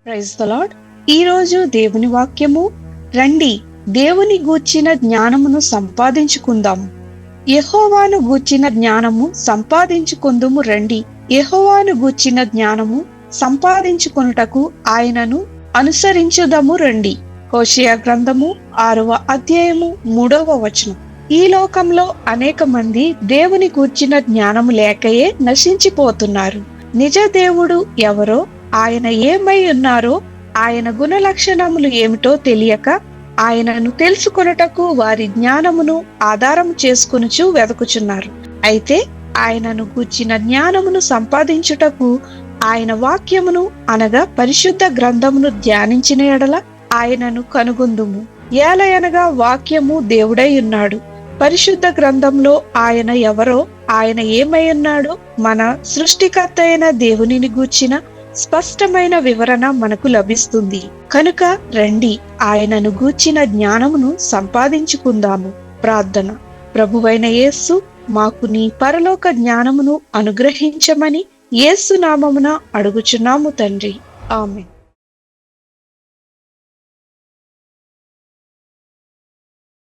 Praise the lord. ఈ రోజు దేవుని వాక్యము, రండి దేవుని గూర్చిన జ్ఞానమును సంపాదించుకుందాము. యెహోవాను గూర్చిన జ్ఞానము సంపాదించుకుందుము రండి. యెహోవాను గూర్చిన జ్ఞానము సంపాదించుకొనుటకు ఆయనను అనుసరించుదము రండి. హోషేయ గ్రంథము 6వ అధ్యాయము 3వ వచనం. ఈ లోకంలో అనేక మంది దేవుని గూర్చిన జ్ఞానము లేకయే నశించిపోతున్నారు. నిజ దేవుడు ఎవరో, ఆయన ఏమై ఉన్నారో, ఆయన గుణ లక్షణములు ఏమిటో తెలియక ఆయనను తెలుసుకొనుటకు వారి జ్ఞానమును ఆధారం చేసుకొనుచు వెదకుచున్నారు. అయితే ఆయనను గూర్చిన జ్ఞానమును సంపాదించుటకు ఆయన వాక్యమును అనగా పరిశుద్ధ గ్రంథమును ధ్యానించిన ఎడల ఆయనను కనుగొందుము. ఏలయనగా వాక్యము దేవుడై ఉన్నాడు. పరిశుద్ధ గ్రంథంలో ఆయన ఎవరో, ఆయన ఏమై ఉన్నాడో, మన సృష్టికర్త అయిన దేవునిని గూర్చిన స్పష్టమైన వివరణ మనకు లభిస్తుంది. కనుక రండి ఆయనను గూర్చిన జ్ఞానమును సంపాదించుకుందాము. ప్రార్థన. ప్రభువైన యేసు, మాకు నీ పరలోక జ్ఞానమును అనుగ్రహించమని యేసు నామమున అడుగుచున్నాము తండ్రి. ఆమేన్.